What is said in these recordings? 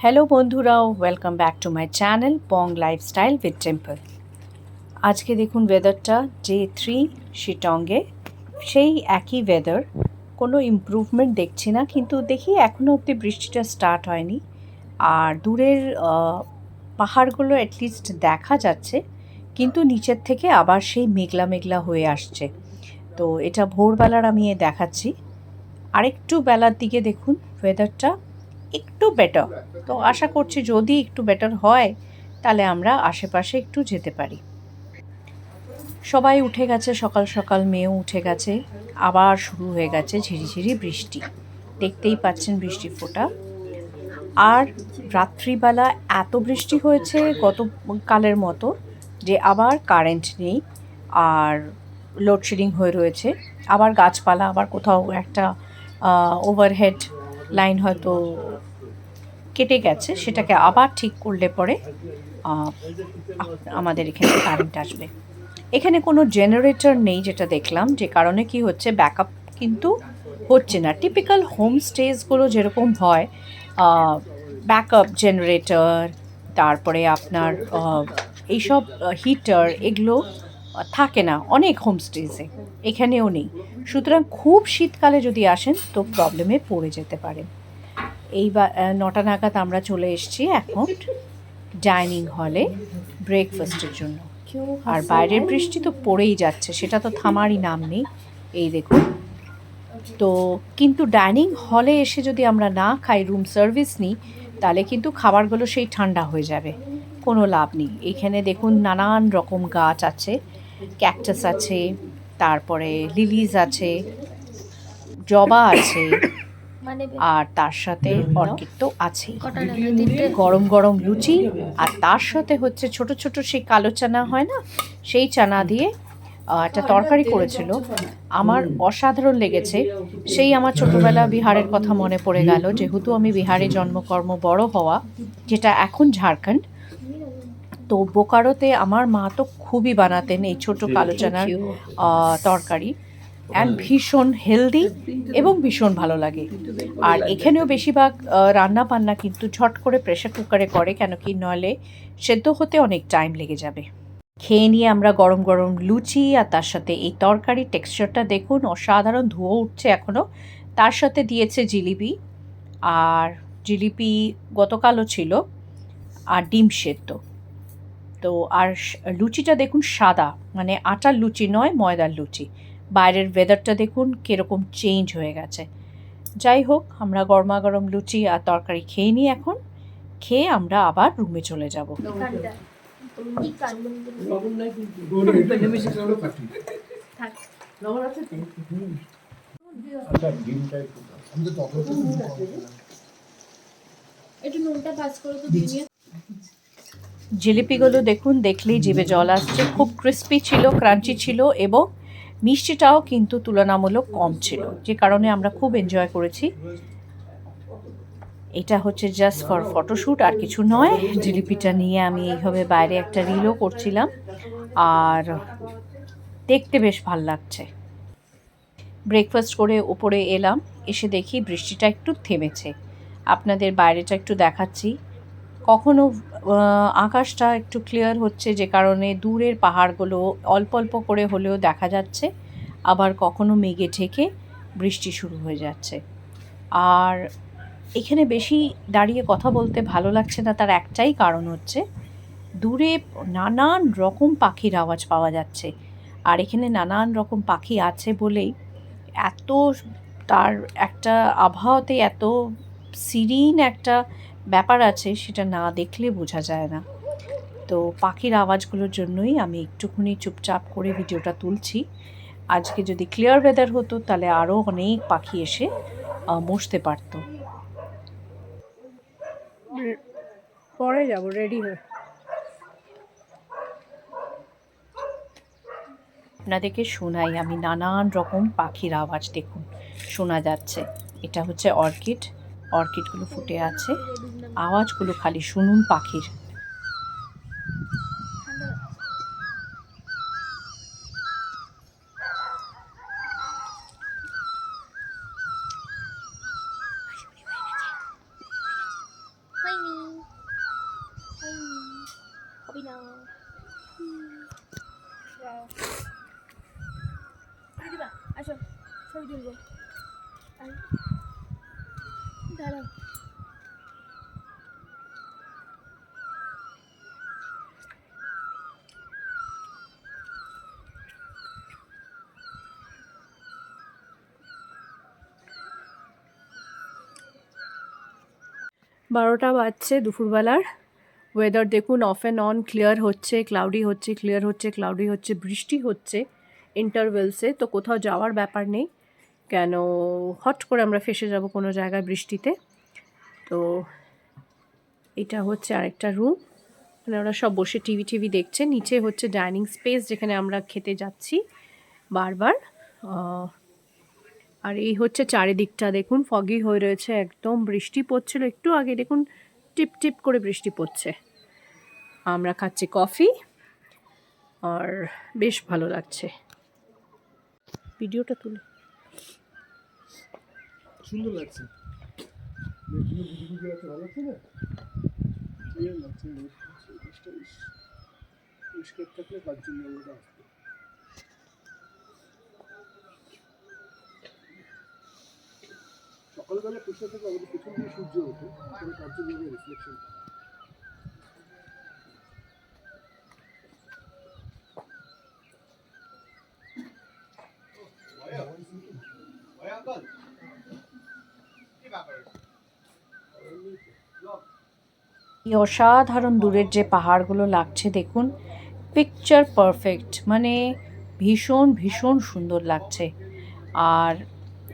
Hello বন্ধুরাও, welcome back to my channel pong lifestyle with temple. আজকে দেখুন ওয়েদারটা J3 শিটংয়ে সেই একই ওয়েদার, কোনো ইমপ্রুভমেন্ট দেখছি না, কিন্তু দেখি এখনও অবধি বৃষ্টিটা স্টার্ট হয়নি। আর দূরের পাহাড়গুলো অ্যাটলিস্ট দেখা যাচ্ছে, কিন্তু নিচের থেকে আবার সেই মেঘলা মেঘলা হয়ে আসছে। তো এটা ভোরবেলার আমি দেখাচ্ছি। আরেকটু বেলার দিকে দেখুন ওয়েদারটা একটু বেটার। তো আশা করছি যদি একটু বেটার হয় তাহলে আমরা আশেপাশে একটু যেতে পারি। সবাই উঠে গেছে, সকাল সকাল মেয়েও উঠে গেছে। আবার শুরু হয়ে গেছে ঝিরিঝিরি বৃষ্টি, দেখতেই পাচ্ছেন বৃষ্টি ফোঁটা। আর রাত্রিবেলা এত বৃষ্টি হয়েছে গতকালের মতো যে আবার কারেন্ট নেই, আর লোডশেডিং হয়ে রয়েছে। আবার গাছপালা, আবার কোথাও একটা ওভারহেড লাইন হয়তো কেটে গেছে, সেটাকে আবার ঠিক করলে পরে আমাদের এখানে কারেন্ট আসবে। এখানে কোনো জেনারেটর নেই যেটা দেখলাম, যে কারণে কি হচ্ছে ব্যাকআপ কিন্তু হচ্ছে না। টিপিক্যাল হোম স্টেজগুলো যেরকম হয়, ব্যাকআপ জেনারেটর, তারপরে আপনার এইসব হিটার, এগুলো থাকে না অনেক হোমস্টেজে, এখানেও নেই। সুতরাং খুব শীতকালে যদি আসেন তো প্রবলেমে পড়ে যেতে পারেন। এইবার 9টা নাগাদ আমরা চলে এসেছি এখন ডাইনিং হলে ব্রেকফাস্টের জন্য। আর বাইরের বৃষ্টি তো পড়েই যাচ্ছে, সেটা তো থামারই নাম নেই, এই দেখুন। তো কিন্তু ডাইনিং হলে এসে যদি আমরা না খাই, রুম সার্ভিস নিই, তাহলে কিন্তু খাবারগুলো সেই ঠান্ডা হয়ে যাবে, কোনো লাভ নেই। এখানে দেখুন নানান রকম গাছ আছে, ক্যাকটাস আছে, তারপরে লিলিজ আছে, জবা আছে, আর তার সাথে অর্কিড তো আছেই। গরম গরম লুচি, আর তার সাথে হচ্ছে ছোট ছোট সেই কালো চানা হয় না, সেই চানা দিয়ে একটা তরকারি করেছিল, আমার অসাধারণ লেগেছে। সেই আমার ছোটবেলা বিহারের কথা মনে পড়ে গেল, যেহেতু আমি বিহারে জন্মকর্ম বড় হওয়া, যেটা এখন ঝাড়খণ্ড। তো বোকারোতে আমার মা তো খুবই বানাতেন এই ছোট কালো চানার তরকারি, অ্যান্ড ভীষণ হেলদি এবং ভীষণ ভালো লাগে। আর এখানেও বেশিরভাগ রান্না বান্না কিন্তু ঝট করে প্রেশার কুকারে করে, কেন কি নইলে সেদ্ধ হতে অনেক টাইম লেগে যাবে। খেয়ে নিয়ে আমরা গরম গরম লুচি, আর তার সাথে এই তরকারি, টেক্সচারটা দেখুন অসাধারণ, ধুয়ো উঠছে এখনও। তার সাথে দিয়েছে জিলিপি, আর জিলিপি গতকালও ছিল, আর ডিম সেদ্ধ। তো আর লুচিটা দেখুন সাদা, মানে আটার লুচি নয়, ময়দার লুচি। বাইরের ওয়েদারটা দেখুন কীরকম চেঞ্জ হয়ে গেছে। যাই হোক, আমরা গরমা গরম লুচি আর তরকারি খেয়ে নিই এখন। খেয়ে আমরা আবার রুমে চলে যাব। জিলিপিগুলো দেখুন, দেখলেই জিভে জল আসছে। খুব ক্রিস্পি ছিল, ক্রাঞ্চি ছিল, এবং মিষ্টিটাও কিন্তু তুলনামূলক কম ছিল, যে কারণে আমরা খুব এনজয় করেছি। এটা হচ্ছে জাস্ট ফর ফটোশ্যুট, আর কিছু নয়। জিলিপিটা নিয়ে আমি এইভাবে বাইরে একটা রিলও করছিলাম, আর দেখতে বেশ ভাল লাগছে। ব্রেকফাস্ট করে ওপরে এলাম, এসে দেখি বৃষ্টিটা একটু থেমেছে। আপনাদের বাইরেটা একটু দেখাচ্ছি। কখনো আকাশটা একটু ক্লিয়ার হচ্ছে, যে কারণে দূরের পাহাড়গুলো অল্প অল্প করে হলেও দেখা যাচ্ছে, আবার কখনো মেঘে ঢেকে বৃষ্টি শুরু হয়ে যাচ্ছে। আর এখানে বেশি দাঁড়িয়ে কথা বলতে ভালো লাগছে না, তার একটাই কারণ হচ্ছে দূরে নানান রকম পাখির আওয়াজ পাওয়া যাচ্ছে। আর এখানে নানান রকম পাখি আছে বলেই এত, তার একটা আবহাওয়াতে এত সিরিন একটা ব্যাপার আছে, সেটা না দেখলে বোঝা যায় না। তো পাখির আওয়াজগুলোর জন্যই আমি একটুখানি চুপচাপ করে ভিডিওটা তুলছি। আজকে যদি ক্লিয়ার ওয়েদার হতো তাহলে আরও অনেক পাখি এসে বসতে পারতো। পরে যাব, রেডি হয়ে। আপনাদেরকে শোনাই আমি নানান রকম পাখির আওয়াজ, দেখুন শোনা যাচ্ছে। এটা হচ্ছে অর্কিড, অর্কিডগুলো ফুটে আছে, আওয়াজগুলো খালি শুনুন পাখির। খাবি না। দিদিবা আসো, ছবি তুলবো। দাঁড়াও। বারোটা বাজছে দুপুরবেলার। ওয়েদার দেখুন, অফ অ্যান্ড অন ক্লিয়ার হচ্ছে, ক্লাউডি হচ্ছে, ক্লিয়ার হচ্ছে, ক্লাউডি হচ্ছে, বৃষ্টি হচ্ছে ইন্টারভেলসে। তো কোথাও যাওয়ার ব্যাপার নেই, কেন হট করে আমরা ফেসে যাব কোনো জায়গায় বৃষ্টিতে। তো এটা হচ্ছে আরেকটা রুম, মানে ওরা সব বসে টিভি দেখছে। নিচে হচ্ছে ডাইনিং স্পেস, যেখানে আমরা খেতে যাচ্ছি বারবার। আর এই হচ্ছে চারিদিকটা দেখুন, ফগি হয়ে রয়েছে একদম। বৃষ্টি পড়ছিল একটু আগে, দেখুন টিপ টিপ করে বৃষ্টি পড়ছে। আমরা খাচ্ছি কফি আর বেশ ভালো লাগছে। ভিডিওটা তুলে সুন্দর লাগছে, ভালো লাগছে না? ক্লিয়ার লাগছে, পরিষ্কার থাকলে কাঞ্চনজঙ্ঘাটা আসতো। সকালবেলা পরিষ্কার থাকলে আমাদের পেছন দিয়ে সূর্য ওঠে, সেখানে কাঞ্চনজঙ্ঘার রিফ্লেকশন। এই অসাধারণ দূরের যে পাহাড়গুলো লাগছে দেখুন, পিকচার পারফেক্ট, মানে ভীষণ ভীষণ সুন্দর লাগছে। আর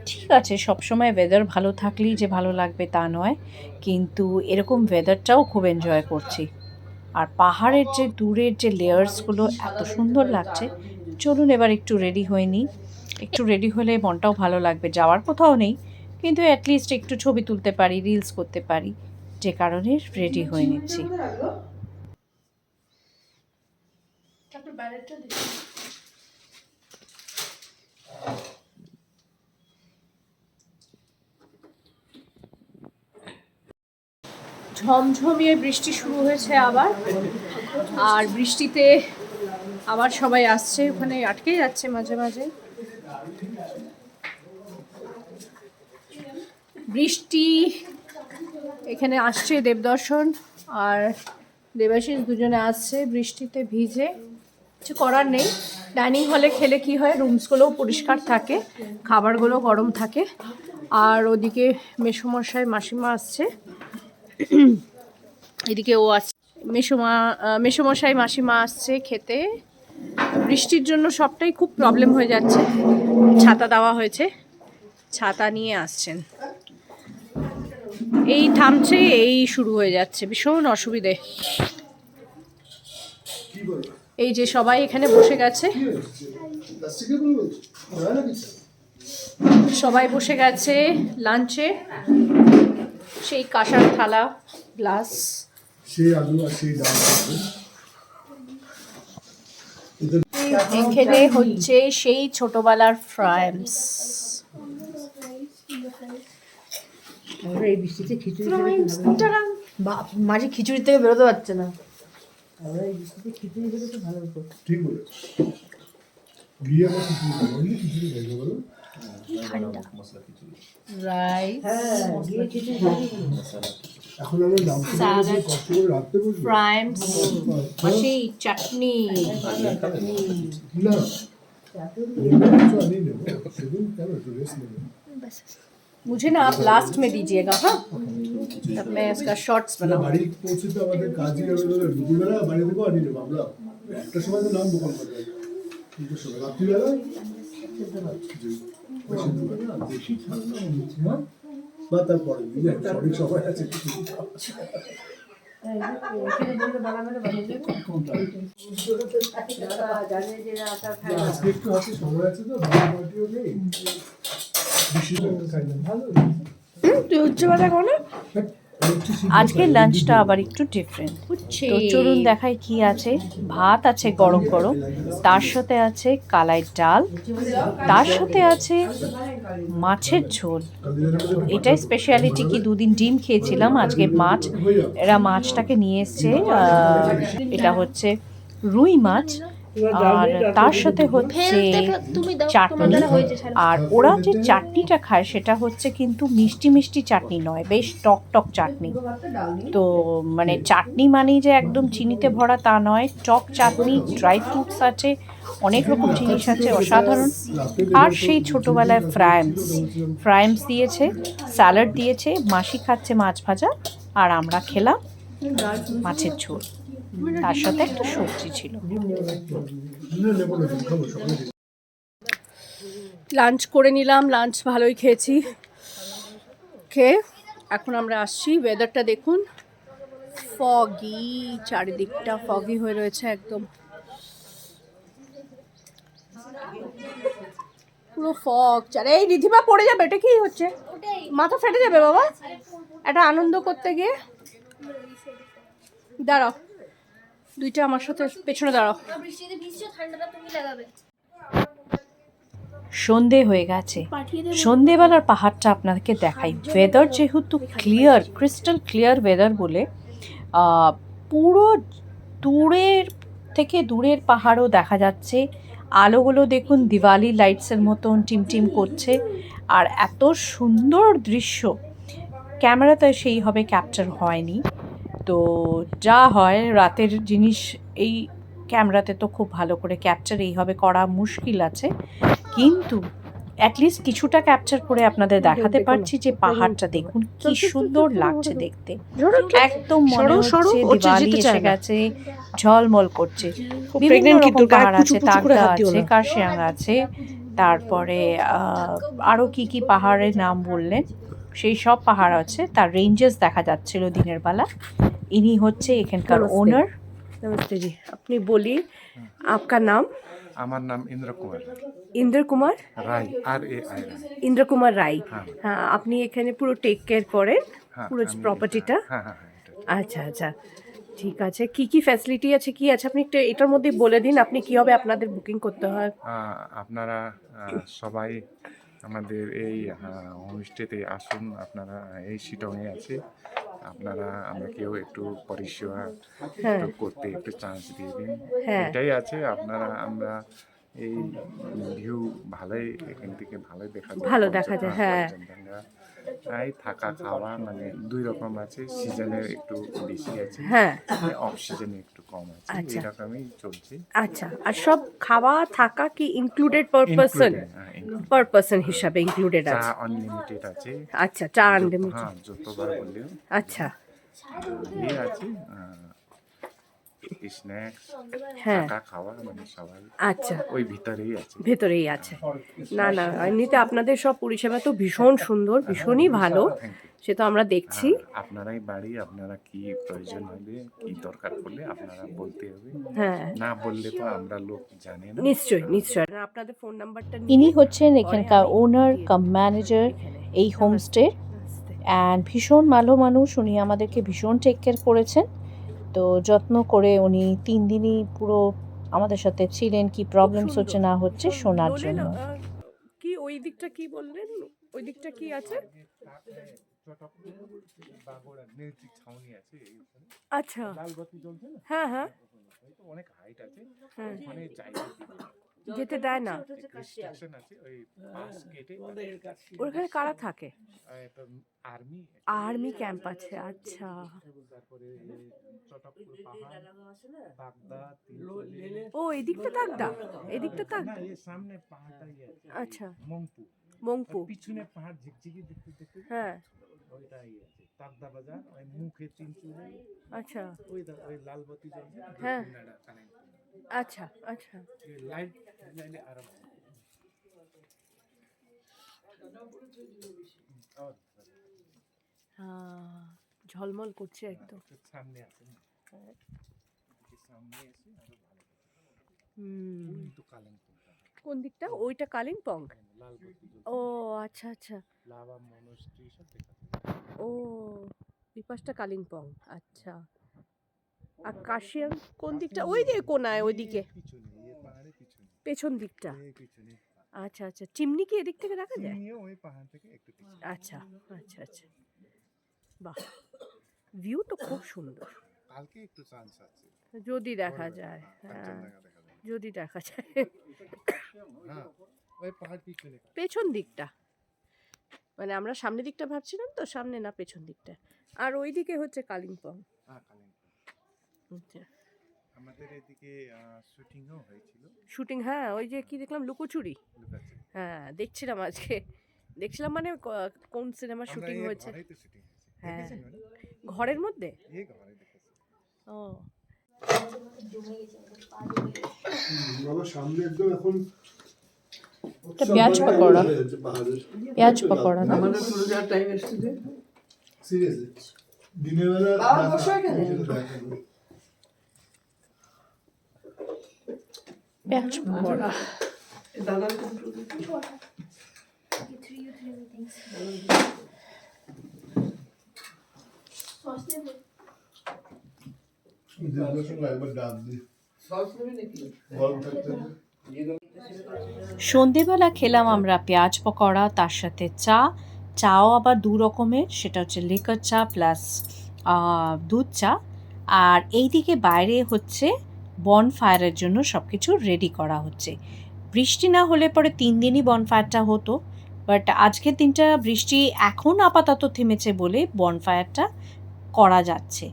ঠিক আছে, সবসময় ওয়েদার ভালো থাকলেই যে ভালো লাগবে তা নয়, কিন্তু এরকম ওয়েদারটাও খুব এনজয় করছি। আর পাহাড়ের যে দূরের যে লেয়ার্সগুলো এত সুন্দর লাগছে। চলুন এবার একটু রেডি হয়ে নিই। একটু রেডি হলে মনটাও ভালো লাগবে। যাওয়ার কোথাও নেই, কিন্তু অ্যাটলিস্ট একটু ছবি তুলতে পারি, রিলস করতে পারি, যে কারণে রেডি হয়ে নিচ্ছি। ঝমঝমিয়ে বৃষ্টি শুরু হয়েছে আবার, আর বৃষ্টিতে আবার সবাই আসছে, ওখানে আটকে যাচ্ছে মাঝে মাঝে। বৃষ্টি এখানে আসছে, দেবদর্শন আর দেবাশিস দুজনে আসছে বৃষ্টিতে ভিজে। কিছু করার নেই, ডাইনিং হলে খেলে কি হয়, রুমসগুলোও পরিষ্কার থাকে, খাবারগুলো গরম থাকে। আর ওদিকে মেসোমশাই মাসিমা আসছে, এদিকে ও আসছে, মেসোমশাই মাসিমা আসছে খেতে। বৃষ্টির জন্য সবটাই খুব প্রবলেম হয়ে যাচ্ছে। ছাতা দেওয়া হয়েছে, ছাতা নিয়ে আসছেন। এই থামছে, এই শুরু হয়ে যাচ্ছে, ভীষণ অসুবিধে। এই যে সবাই এখানে বসে গেছে, সবাই বসে গেছে লাঞ্চে। সেই কাঁসার থালা, গ্লাস, এখানে হচ্ছে সেই ছোটবেলার ফ্রাইমস। এই বৃষ্টিতে খিচুড়ি মাঝে খিচুড়ি থেকে বেরোতে পারছে না। এই বৃষ্টিতে খিচুড়ি খেতে তো ভালো হতো। ঠিক বলেছো। গিয়ে আমার খিচুড়ি খাইবে বলো। ঠান্ডা রাইস, এখন আমরা নাম কষ্ট করে রাখতে বলবো। ফ্রাইমস, সেই চাটনি না কিছু আনিয়ে নেবো, সেদিন কেন একটু রেস্ট নেবো। मुझे ना आप लास्ट में दीजिएगा, हाँ, तब मैं इसका शॉर्ट्स बनाऊँ। বাড়ি পৌঁছে তো আমাদের কাজই হবে, দুপুরবেলা বাড়ি থেকেও আনিয়ে নেবো আমরা। একটা সময় তো নাম দোকান করবে, কিন্তু সময় রাত্রিবেলা বা তারপরে সঠিক সময় আছে। আজকে একটু আছে, সময় আছে তো, বাড়িও নেই, বেশি খাইলাম ভালো। তুই উচ্চ কথা কো না? আজকে লাঞ্চটা আবার একটু ডিফারেন্ট। তো চলুন দেখাই কি আছে। ভাত আছে গরম গরম, তার সাথে আছে কালাই ডাল, তার সাথে আছে মাছের ঝোল। তো এটাই স্পেশালিটি কি, দুদিন ডিম খেয়েছিলাম, আজকে মাছ। এরা মাছটাকে নিয়ে এসছে, এটা হচ্ছে রুই মাছ, আর তার সাথে হচ্ছে চাটনি। আর ওরা যে চাটনিটা খায় সেটা হচ্ছে কিন্তু মিষ্টি মিষ্টি চাটনি নয়, বেশ টক টক চাটনি। তো মানে চাটনি মানেই যে একদম চিনিতে ভরা তা নয়, টক চাটনি, ড্রাই ফ্রুটস আছে, অনেক রকম জিনিস আছে, অসাধারণ। আর সেই ছোটোবেলায় ফ্রাইমস দিয়েছে, স্যালাড দিয়েছে, মাসি খাচ্ছে মাছ ভাজা, আর আমরা খেলাম মাছের ঝোল, তার সাথে একটা সবজি ছিল। লাঞ্চ করে নিলাম, লাঞ্চ ভালোই খেয়েছি। খেয়ে এখন আমরা আসছি। ওয়েদারটা দেখুন, ফগি, চারিদিকটা ফগি হয়ে রয়েছে একদম, পুরো ফগ। এই রিধিমা পড়ে যাবে, এটা কি হচ্ছে? মাথা ফেটে যাবে বাবা, এটা আনন্দ করতে গিয়ে। দাঁড়াও, দুইটা আমার সাথে পেছনে দাঁড়াও। বৃষ্টিতে ভিজছো, ঠান্ডাটা তুমি লাগাবে। সন্ধে হয়ে গেছে, সন্ধেবেলার পাহাড়টা আপনাদেরকে দেখাই। ওয়েদার যেহেতু ক্লিয়ার, ক্রিস্টাল ক্লিয়ার ওয়েদার বলে পুরো দূরের থেকে দূরের পাহাড়ও দেখা যাচ্ছে। আলোগুলো দেখুন দিওয়ালি লাইটসের মতন টিমটিম করছে, আর এত সুন্দর দৃশ্য ক্যামেরাতে সেইভাবে ক্যাপচার হয়নি। তো যা হয় রাতের জিনিস, এই ক্যামেরাতে তো খুব ভালো করে ক্যাপচার এইভাবে করা মুশকিল আছে, কিন্তু অ্যাটলিস্ট কিছুটা ক্যাপচার করে আপনাদের দেখাতে পারছি যে পাহাড়টা দেখুন কি সুন্দর লাগছে দেখতে। একদম মনে হচ্ছে দিওয়ালি এসে গেছে, ঝলমল করছে। বিভিন্ন রকম পাহাড় আছে, তাগদা আছে, কার্শিয়াং আছে, তারপরে আরও কি কি পাহাড়ের নাম বললেন, সেই সব পাহাড় আছে, তার রেঞ্জেস দেখা যাচ্ছিল দিনের বেলা। ইনি হচ্ছে এখানকার ওনার। नमस्ते जी, अपनी बोलिए आपका नाम। আমার নাম ইন্দ্র কুমার इंद्र कुमार রায়, RAI রায়। इंद्र कुमार राय। হ্যাঁ। হ্যাঁ, আপনি এখানে পুরো টেক কেয়ার করেন হ্যাঁ, পুরো আমি- প্রপার্টিটা? হ্যাঁ হ্যাঁ হ্যাঁ, এটা। আচ্ছা আচ্ছা, ঠিক আছে। কি কি ফ্যাসিলিটি আছে, কি আছে আপনি একটু এটার মধ্যে বলে দিন, আপনি কিভাবে আপনাদের বুকিং করতে হয়। আপনারা সবাই আমাদের এই হোমস্টেতে আসুন। আপনারা এই শিটংয়ে আছে, আপনারা আমরা কেউ একটু পরিষেবা হ্যাঁ। একটু করতে একটু চান্স দিয়ে দিন। হ্যাঁ। এটাই আছে, আপনারা আমরা এই ভিউ ভালোই, এখান থেকে ভালোই দেখা যায়, ভালো দেখা যায়, হ্যাঁ। কাঞ্চনজঙ্ঘা। এই থাকা খাওয়া মানে দুই রকম আছে, সিজনের একটু বেশি আছে, হ্যাঁ। অফ সিজনে একটু কম আছে, আচ্ছা। এরকমই চলছে। আচ্ছা, আর সব খাওয়া থাকা কি included per person? Per person হিসাবে ইনক্লুডেড চা আছে? আনলিমিটেড আছে। আচ্ছা, চা আনলিমিটেড। হ্যাঁ, যতবার বললেও আচ্ছা, ইয়ে আছে, স্ন্যাক্স, হ্যাঁ। থাকা খাওয়া মানে সবাই আচ্ছা, ওই ভিতরেই আছে। ভেতরেই আছে। না না, এমনিতে আপনাদের সব পরিষেবা তো ভীষণ সুন্দর, ভীষণই ভালো, সে তো আমরা দেখছি। আপনারাই বাড়ি, আপনারা কি প্রয়োজন হবে, কি দরকার পড়লে আপনারা বলতে হবে, হ্যাঁ, না বললে তো আমরা লোক জানি না। নিশ্চয়ই নিশ্চয়ই। আপনাদের ফোন নাম্বারটা ইনি হচ্ছেন এখানকার ওনার কাম ম্যানেজার এই হোমস্টে, অ্যান্ড ভীষণ ভালো মানুষ। উনি আমাদেরকে ভীষণ টেক কেয়ার করেছেন, তো যত্ন করে উনি 3 দিনই পুরো আমাদের সাথে ছিলেন, কি প্রবলেমস হচ্ছে না হচ্ছে শোনার জন্য। কি ওই দিকটা কি বললেন, ওই দিকটা কি আছে? ছাউনি আছে এইখানে, আচ্ছা, লাল বাতি জ্বলছে না, হ্যাঁ হ্যাঁ, ওই তো অনেক হাইট আছে, হ্যাঁ। ওখানে জায়গা যেতে দেয় না? রেস্ট্রিকশন আছে, ওই পাস কেটে ওখানে কারা থাকে? আর্মি আর্মি ক্যাম্প আছে, আচ্ছা। তারপরে চটকপুর পাহাড়, বাগদা, তিনতলি। ও এদিকটা তাকদা, এদিকটা না, তাকদা। এই সামনে পাহাড়টাই আছে, আচ্ছা, মংপু। মংপু, পিছনে পাহাড় ঝিকঝিকি দেখতে দেখতে হ্যাঁ। ওইটাই আছে তাকদা বাজার, ওই মুখে তিনচুলে, আচ্ছা, ওই লাল বাতি জ্বলছে, হ্যাঁ। আচ্ছা আচ্ছা, লাইট জ্বালে আরো ভালো। ঝলমল করছে একদম। একটু সামনে আছে না, একটু সামনে এসে আরো ভালো। তো কালিম্পংটা কোন দিকটা? ওইটা কালিম্পং। লাল বাতি জ্বলছে, ও আচ্ছা আচ্ছা, লাভা মনস্ট্রি সব দেখা যায়। ও এই পাশটা কালিম্পং, আচ্ছা। আর কাশিয়াং কোন দিকটা? ওই যে কোনায় ওইদিকে পিছনে এই পাহাড়ের পিছনে পেছন দিকটা। এই পিছনে আচ্ছা আচ্ছা, চিমনি কি এদিক থেকে দেখা যায়? নিয়ে ওই পাহাড় থেকে একটু পিছনে। আচ্ছা আচ্ছা আচ্ছা, বাহ, ভিউ তো খুব সুন্দর। কালকে একটু চান্স আছে, যদি দেখা যায়, হ্যাঁ কাঞ্চনজঙ্ঘা দেখা যাবে। যদি দেখা যায়। হ্যাঁ ওই পাহাড় পিছনে। পেছন দিকটা, মানে আমরা সামনের দিকটা ভাবছিলাম তো, সামনে না পেছন দিকটা। আর ওইদিকে হচ্ছে কালিম্পং। হ্যাঁ কালিম্পং। আচ্ছা, আমাদের এদিকে শুটিংও হয়েছিল। শুটিং, হ্যাঁ ওই যে কি দেখলাম, লুকোচুরি। লুকাচ্ছে। হ্যাঁ দেখছিলাম আজকে, দেখছিলাম মানে কোন সিনেমা শুটিং হয়েছে। ঘরেই তো শুটিং হয়েছে। হ্যাঁ, দেখেছেন ম্যাডাম? ঘরের মধ্যে। এই ঘরে দেখেছি। ও বাবা সামনে একদম এখন এটা পেঁয়াজ পকোড়া। পেঁয়াজ পকোড়া না? আমাদের চলে যাওয়ার টাইম এসছে যে। সিরিয়াসলি দিনের বেলা বাবা বসো এখানে। পেঁয়াজ পকোড়া। দাদা You three things. Sauce নেবে? ঈদের সঙ্গে একবার ডাব দিই সস নেবে নাকি? গরম থাকতে। সন্ধেবেলা খেলাম আমরা পেঁয়াজ পকোড়া, তার সাথে চা। চাও আবার দু রকমের, সেটা হচ্ছে লিকার চা প্লাস দুধ চা। আর এইদিকে বাইরে হচ্ছে বনফায়ারের জন্য সব কিছু রেডি করা হচ্ছে। বৃষ্টি না হলে পরে 3 দিনই বনফায়ারটা হতো, বাট আজকের দিনটা বৃষ্টি এখন আপাতত থেমেছে বলে বনফায়ারটা করা যাচ্ছে।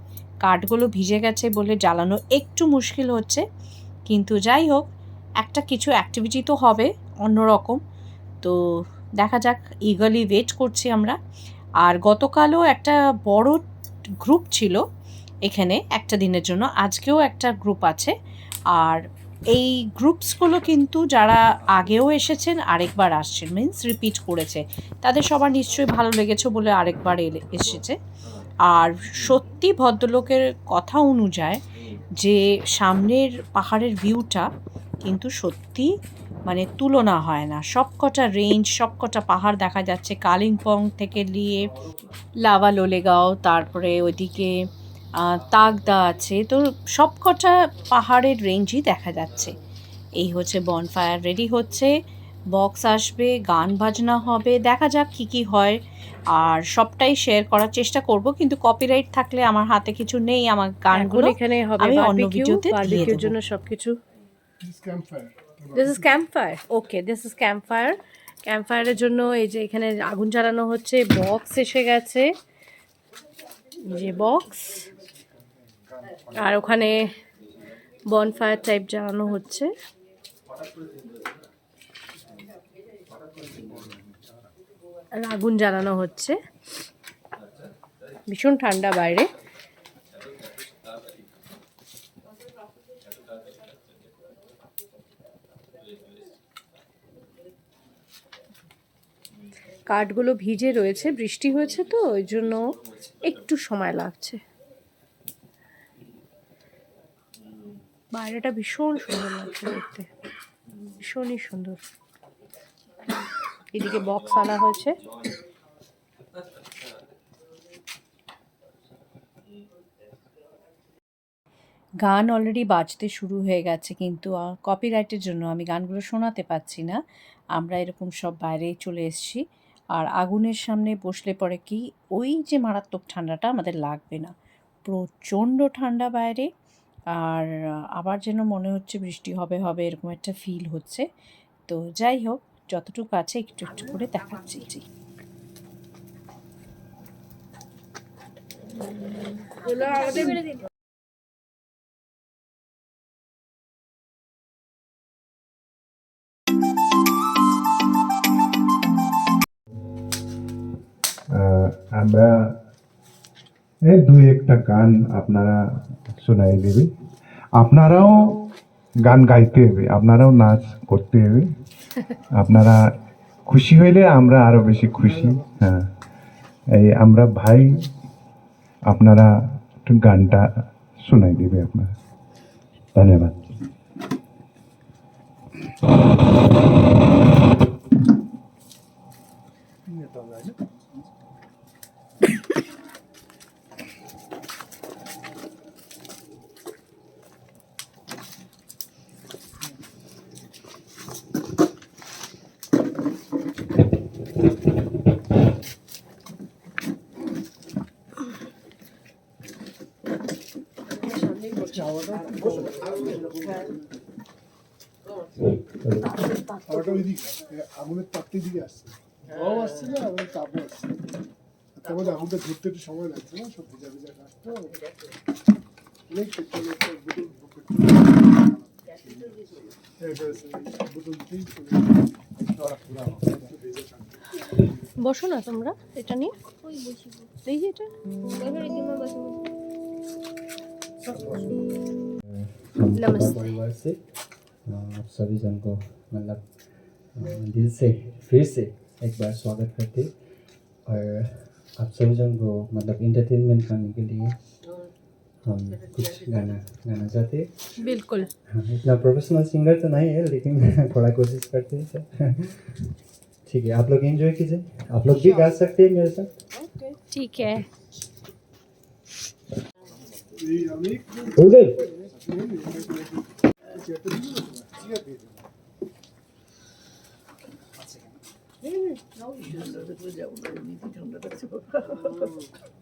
কাঠগুলো ভিজে গেছে বলে জ্বালানো একটু মুশকিল হচ্ছে, কিন্তু যাই হোক, একটা কিছু অ্যাক্টিভিটি তো হবে অন্যরকম। তো দেখা যাক, ইগারলি ওয়েট করছি আমরা। আর গতকালও একটা বড় গ্রুপ ছিল এখানে একটা দিনের জন্য, আজকেও একটা গ্রুপ আছে। আর এই গ্রুপসগুলো কিন্তু যারা আগেও এসেছেন আরেকবার আসছেন, মিন্স রিপিট করেছে, তাদের সবার নিশ্চয়ই ভালো লেগেছে বলে আরেকবার এসেছে। আর সত্যি ভদ্রলোকের কথা অনুযায়ী যে সামনের পাহাড়ের ভিউটা কিন্তু সত্যি মানে তুলনা হয় না। সবকটা রেঞ্জ, সবকটা পাহাড় দেখা যাচ্ছে, কালিম্পং থেকে নিয়ে লাভা লোলেগাঁও, তারপরে ওইদিকে তাগদা আছে, তো সবকটা পাহাড়ের রেঞ্জই দেখা যাচ্ছে। এই হচ্ছে বনফায়ার রেডি হচ্ছে, বক্স আসবে, গান বাজনা হবে, দেখা যাক কী কী হয়। আর সবটাই শেয়ার করার চেষ্টা করব, কিন্তু কপিরাইট থাকলে আমার হাতে কিছু নেই, আমার গানগুলো এখানে হবে আমি অন্য বারবিকিউ, ভিডিওতে দিয়ে বারবিকিউর দেবো। জন্য সবকিছু। Campfire this is campfire, okay, this is campfire. ক্যাম্পফায়ারের জন্য এই যে এখানে আগুন জ্বালানো হচ্ছে, বক্স এসে গেছে, যে বক্স, আর ওখানে বনফায়ার টাইপ জ্বালানো হচ্ছে। আর আগুন জ্বালানো হচ্ছে, ভীষণ ঠান্ডা বাইরে। কাঠগুলো ভিজে রয়েছে, বৃষ্টি হয়েছে তো ওই জন্য একটু সময় লাগছে। বাইরেটা ভীষণ সুন্দর লাগছে দেখতে, ভীষণই সুন্দর। এদিকে বক্স আনা হয়েছে, গান অলরেডি বাজতে শুরু হয়ে গেছে, কিন্তু কপিরাইটের জন্য আমি গানগুলো শোনাতে পাচ্ছি না। আমরা এরকম সব বাইরে চলে এসেছি। আর আগুনের সামনে বসলে পরে কি ওই যে মারাত্মক ঠান্ডাটা আমাদের লাগবে না, প্রচণ্ড ঠান্ডা বাইরে। আর আবার যেন মনে হচ্ছে বৃষ্টি হবে হবে, এরকম একটা ফিল হচ্ছে। তো যাই হোক, যতটুকু আছে একটু একটু করে দেখাচ্ছি। মেরে দিন। আমরা এই দুই একটা গান আপনারা শোনাই দেবে, আপনারাও গান গাইতে হবে, আপনারাও নাচ করতে হবে। আপনারা খুশি হইলে আমরা আরো বেশি খুশি। হ্যাঁ, এই আমরা ভাই, আপনারা একটু গানটা শোনাই দেবে আপনারা। ধন্যবাদ। হাওয়াটা ওইদিকে আগুনের তাপটির দিকে আসছে, হাওয়াও আসছে না আগুনের তাপও আসছে। তার মধ্যে আগুনটা ধরতে একটু সময় লাগছে না, সব ভেজা ভেজা কাজ তো। অনেক পেট্রোল বসো না তোমরা এটা নিয়ে, ওই বসি দেখি এটা। বসো রিদিমা বসো हम नमस्ते। सबका परिवार से आप सभी जन को मतलब दिल से फिर से एक बार स्वागत करते और आप सभी जन को मतलब इंटरटेनमेंट करने के लिए हम कुछ गाना चाहते हैं। बिल्कुल। हाँ, इतना प्रोफेशनल सिंगर तो नहीं है लेकिन थोड़ा कोशिश करते हैं सर। ठीक है, आप लोग एंजॉय कीजिए, आप लोग भी गा सकते हैं मेरे साथ। ठीक है। এই আমি हो गए?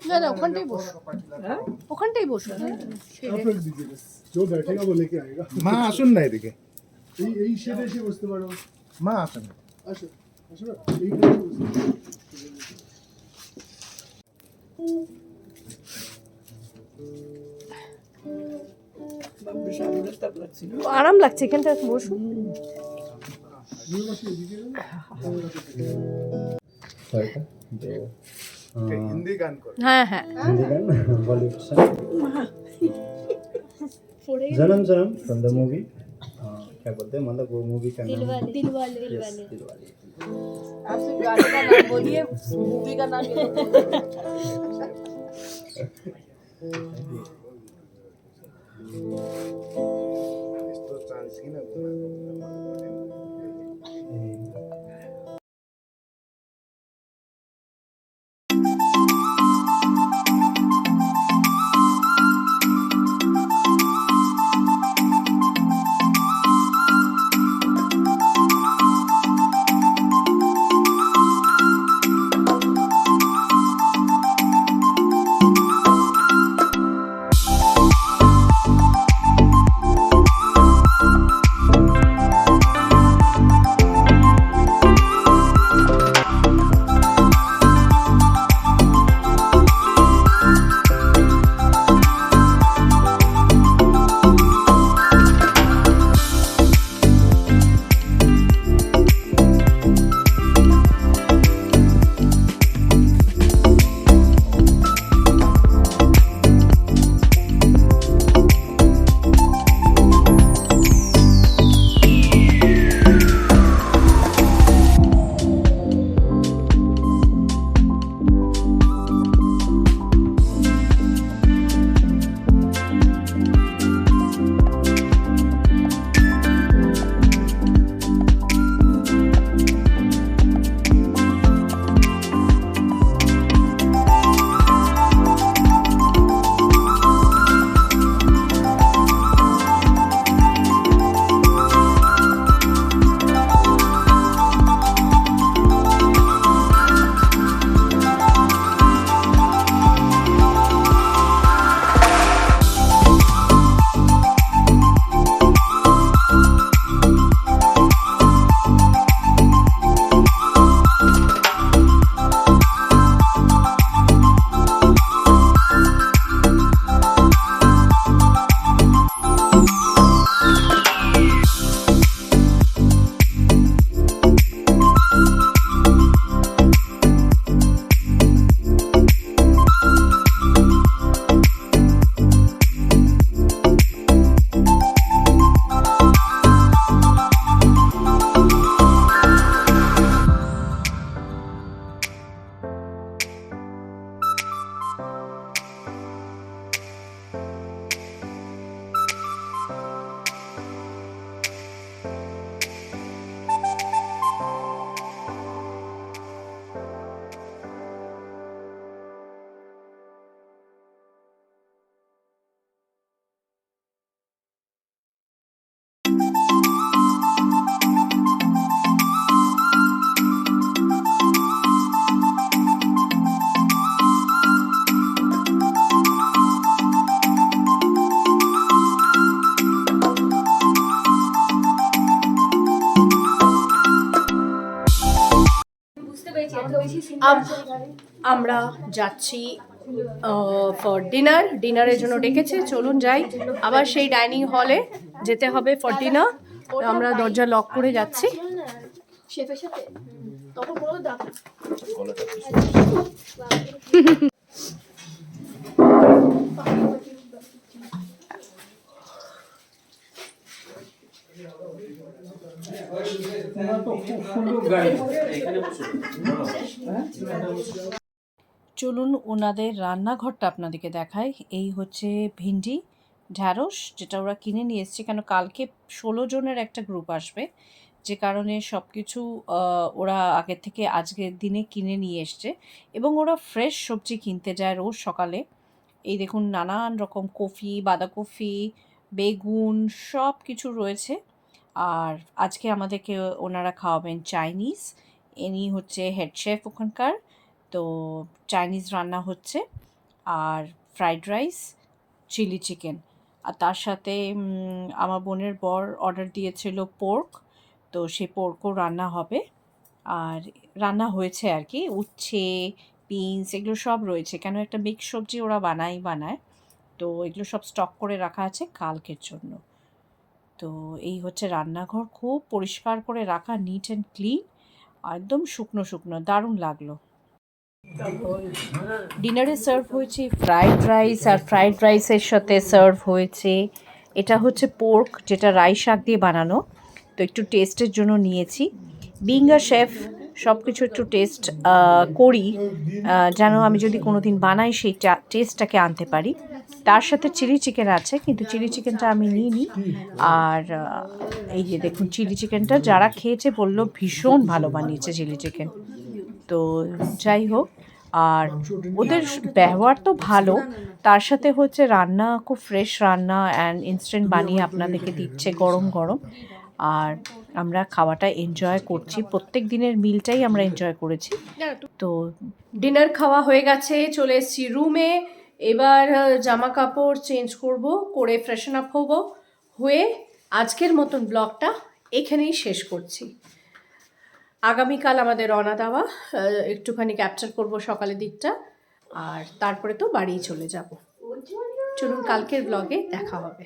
না না ওখানটাই বসো, ওখানটাই বসো। आप रख दीजिए बस, जो बैठेगा वो लेके आएगा। মা আসুন না এদিকে, এই শেডে এসে বসতে পারো। মা আসুন। আসো আসো না, এই করে বসতে পারো। আরাম লাগছে এখানটা, বসো। আমিও বসি এদিকে না? सर का जो হিন্দি গান করে। হ্যাঁ হ্যাঁ। हिंदी गाना बॉलीवुड सॉन्ग जन्म जन्म फ्रॉम द मूवी, क्या बोलते हैं मतलब वो मूवी का नाम दिलवाले दिलवाले Yes, दिलवाले। आप सिर्फ गाने का नाम बोलिए, मूवी का नाम ये तो चांस की ना আমরা যাচ্ছি ফর ডিনারের জন্য ডেকেছে, চলুন যাই। আবার সেই ডাইনিং হলে যেতে হবে ফর ডিনার। আমরা দরজা লক করে যাচ্ছি। শেফের সাথে তখন বলো দাও চলুন ওনাদের রান্নাঘরটা আপনাদেরকে দেখাই। এই হচ্ছে ভিন্ডি, ঢ্যাঁড়স, যেটা ওরা কিনে নিয়ে এসছে, কেন কালকে 16 জনের একটা গ্রুপ আসবে, যে কারণে সব কিছু ওরা আগের থেকে আজকের দিনে কিনে নিয়ে এসছে। এবং ওরা ফ্রেশ সবজি কিনতে যায় রোজ সকালে। এই দেখুন নানান রকম কফি, বাঁধাকপি, বেগুন সব কিছু রয়েছে। আর আজকে আমাদেরকে ওনারা খাওয়াবেন চাইনিজ। ইনি হচ্ছে হেড শেফ ওখানকার। তো চাইনিজ রান্না হচ্ছে, আর ফ্রাইড রাইস, চিলি চিকেন। আর তার সাথে আমার বোনের বর অর্ডার দিয়েছিল পোর্ক, তো সেই পোর্কও রান্না হবে। আর রান্না হয়েছে আর কি, উচ্ছে, বিনস এগুলো সব রয়েছে, কেন একটা মিক্স সবজি ওরা বানায়। তো এগুলো সব স্টক করে রাখা আছে কালকের জন্য। তো এই হচ্ছে রান্নাঘর, খুব পরিষ্কার করে রাখা, নিট অ্যান্ড ক্লিন, একদম শুকনো শুকনো, দারুণ লাগলো। ডিনারে সার্ভ হয়েছে ফ্রাইড রাইস, আর ফ্রাইড রাইসের সাথে সার্ভ হয়েছে, এটা হচ্ছে পোর্ক, যেটা রাই শাক দিয়ে বানানো। তো একটু টেস্টের জন্য নিয়েছি। বিং আ শেফ সব কিছু একটু টেস্ট করি, যেন আমি যদি কোনো দিন বানাই সেই টেস্টটাকে আনতে পারি। তার সাথে চিলি চিকেন আছে, কিন্তু চিলি চিকেনটা আমি নিইনি। আর এই যে দেখুন চিলি চিকেনটা যারা খেয়েছে বললো ভীষণ ভালো বানিয়েছে চিলি চিকেন। তো যাই হোক, আর ওদের ব্যবহার তো ভালো, তার সাথে হচ্ছে রান্না খুব ফ্রেশ রান্না, অ্যান্ড ইনস্ট্যান্ট বানিয়ে আপনাদেরকে দিচ্ছে গরম গরম। আর আমরা খাওয়াটা এনজয় করছি, প্রত্যেক দিনের মিলটাই আমরা এনজয় করেছি। তো ডিনার খাওয়া হয়ে গেছে, চলে এসেছি রুমে। এবার জামা কাপড় চেঞ্জ করে ফ্রেশন আপ হয়ে আজকের মতন ব্লগটা এখানেই শেষ করছি। আগামীকাল আমাদের রওনা দেওয়া, একটুখানি ক্যাপচার করব সকালের দিকটা, আর তারপরে তো বাড়ি চলে যাব। চলুন কালকের ব্লগে দেখা হবে।